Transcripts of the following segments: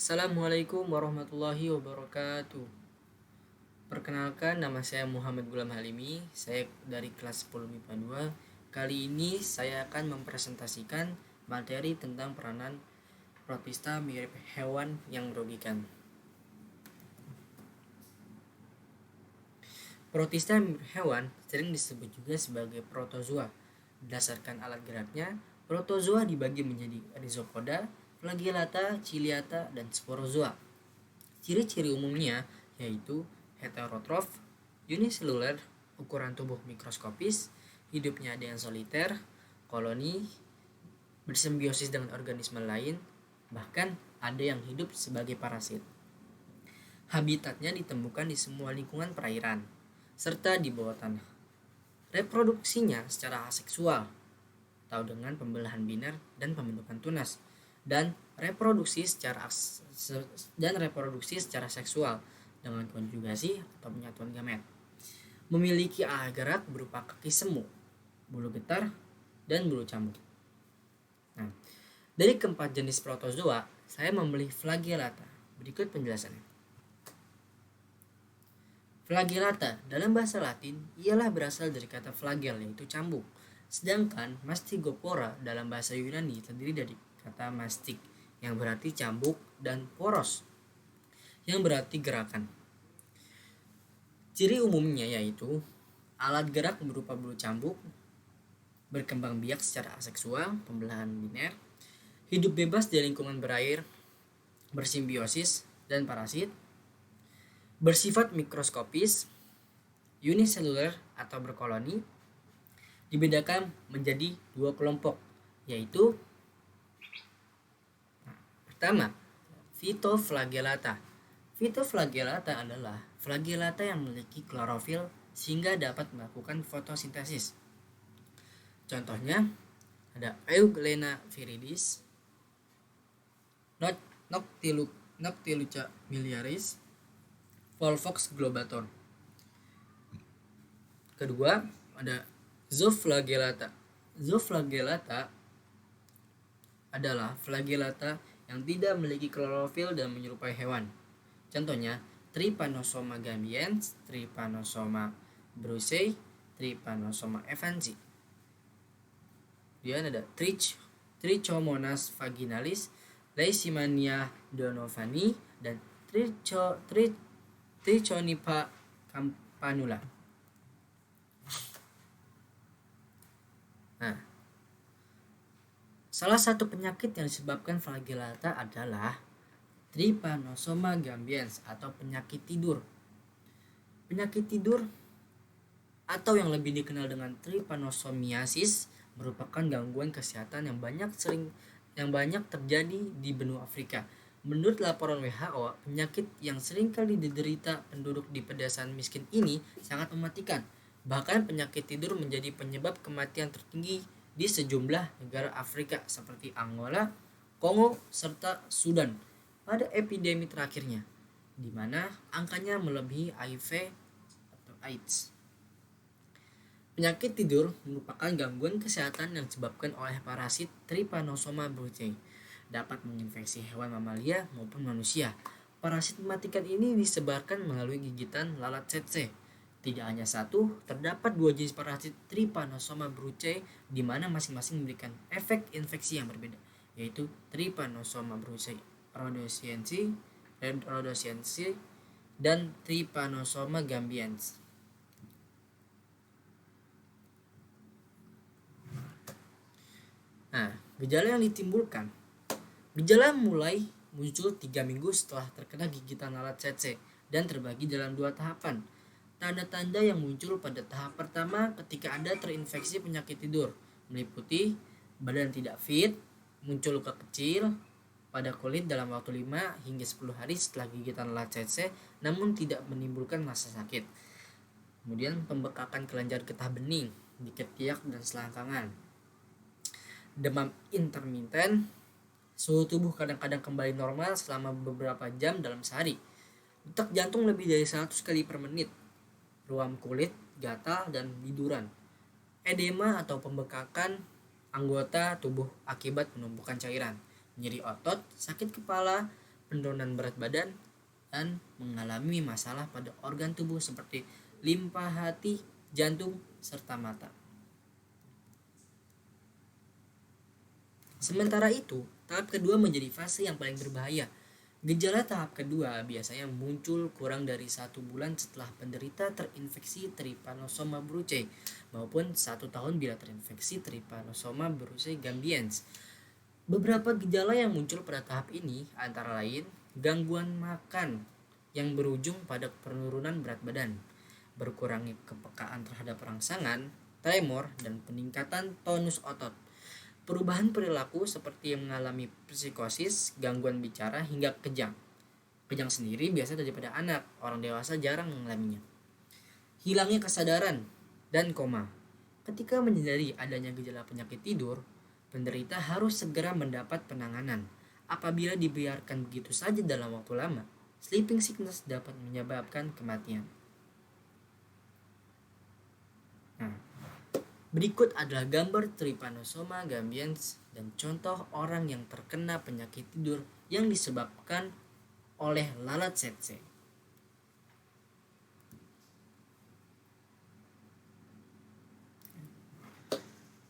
Assalamualaikum warahmatullahi wabarakatuh. Perkenalkan, nama saya Muhammad Gulam Halimi. Saya dari kelas 10 MIPA 2. Kali ini saya akan mempresentasikan materi tentang peranan protista mirip hewan yang merugikan. Protista mirip hewan sering disebut juga sebagai protozoa. Berdasarkan alat geraknya, protozoa dibagi menjadi rhizopoda, flagellata, ciliata, dan sporozoa. Ciri-ciri umumnya yaitu heterotrof, uniseluler, ukuran tubuh mikroskopis, hidupnya ada yang soliter, koloni, bersimbiosis dengan organisme lain, bahkan ada yang hidup sebagai parasit. Habitatnya ditemukan di semua lingkungan perairan, serta di bawah tanah. Reproduksinya secara aseksual, atau dengan pembelahan biner dan pembentukan tunas, dan reproduksi secara seksual dengan konjugasi atau penyatuan gamet. Memiliki alat gerak berupa kaki semu, bulu getar, dan bulu cambuk. Nah, dari keempat jenis protozoa, saya memilih flagellata. Berikut penjelasannya. Flagellata dalam bahasa Latin ialah berasal dari kata flagel, yaitu cambuk. Sedangkan Mastigophora dalam bahasa Yunani terdiri dari kata mastik, yang berarti cambuk, dan poros, yang berarti gerakan. Ciri umumnya yaitu alat gerak berupa bulu cambuk, berkembang biak secara aseksual, pembelahan biner, hidup bebas di lingkungan berair, bersimbiosis, dan parasit, bersifat mikroskopis, uniseluler atau berkoloni. Dibedakan menjadi dua kelompok, yaitu pertama, Phytoflagellata. Phytoflagellata adalah flagellata yang memiliki klorofil sehingga dapat melakukan fotosintesis. Contohnya ada Euglena viridis, Noctiluca miliaris, Volvox globator. Kedua ada Zooflagellata. Zooflagellata adalah flagellata yang tidak memiliki klorofil dan menyerupai hewan. Contohnya Trypanosoma gambiens, Trypanosoma brucei, Trypanosoma evansi. Kemudian ada Trichomonas vaginalis, Leishmania donovani, dan Trichonipa campanula. Nah, salah satu penyakit yang disebabkan flagellata adalah Trypanosoma gambiens atau penyakit tidur. Penyakit tidur atau yang lebih dikenal dengan trypanosomiasis merupakan gangguan kesehatan yang banyak terjadi di benua Afrika. Menurut laporan WHO, penyakit yang sering kali diderita penduduk di pedesaan miskin ini sangat mematikan. Bahkan penyakit tidur menjadi penyebab kematian tertinggi di sejumlah negara Afrika seperti Angola, Kongo, serta Sudan pada epidemi terakhirnya, di mana angkanya melebihi HIV atau AIDS. Penyakit tidur merupakan gangguan kesehatan yang disebabkan oleh parasit Trypanosoma brucei. Dapat menginfeksi hewan mamalia maupun manusia. Parasit mematikan ini disebarkan melalui gigitan lalat tsetse. Tidak hanya satu, terdapat dua jenis parasit Trypanosoma brucei di mana masing-masing memberikan efek infeksi yang berbeda, yaitu Trypanosoma brucei rhodesiensis dan Trypanosoma gambiens. Nah, gejala yang ditimbulkan. Gejala mulai muncul 3 minggu setelah terkena gigitan lalat tsetse dan terbagi dalam 2 tahapan. Tanda-tanda yang muncul pada tahap pertama ketika Anda terinfeksi penyakit tidur meliputi badan tidak fit, muncul luka kecil pada kulit dalam waktu 5 hingga 10 hari setelah gigitan lalat tsetse namun tidak menimbulkan rasa sakit. Kemudian pembekakan kelenjar getah bening di ketiak dan selangkangan. Demam intermiten, suhu tubuh kadang-kadang kembali normal selama beberapa jam dalam sehari. Detak jantung lebih dari 100 kali per menit. Ruam kulit, gatal, dan biduran. Edema atau pembekakan anggota tubuh akibat penumpukan cairan. Nyeri otot, sakit kepala, penurunan berat badan, dan mengalami masalah pada organ tubuh seperti limpa, hati, jantung, serta mata. Sementara itu, tahap kedua menjadi fase yang paling berbahaya. Gejala tahap kedua biasanya muncul kurang dari 1 bulan setelah penderita terinfeksi Trypanosoma brucei maupun 1 tahun bila terinfeksi Trypanosoma brucei gambiens. Beberapa gejala yang muncul pada tahap ini antara lain gangguan makan yang berujung pada penurunan berat badan, berkurangnya kepekaan terhadap rangsangan, tremor, dan peningkatan tonus otot. Perubahan perilaku seperti mengalami psikosis, gangguan bicara, hingga kejang. Kejang sendiri biasa daripada anak, orang dewasa jarang mengalaminya. Hilangnya kesadaran dan koma. Ketika menyadari adanya gejala penyakit tidur, penderita harus segera mendapat penanganan. Apabila dibiarkan begitu saja dalam waktu lama, sleeping sickness dapat menyebabkan kematian. Berikut adalah gambar Trypanosoma gambiens dan contoh orang yang terkena penyakit tidur yang disebabkan oleh lalat tsetse.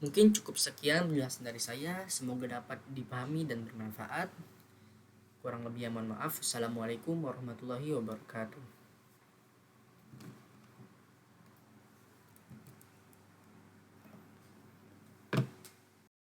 Mungkin cukup sekian penjelasan dari saya, semoga dapat dipahami dan bermanfaat. Kurang lebihnya mohon maaf. Assalamualaikum warahmatullahi wabarakatuh.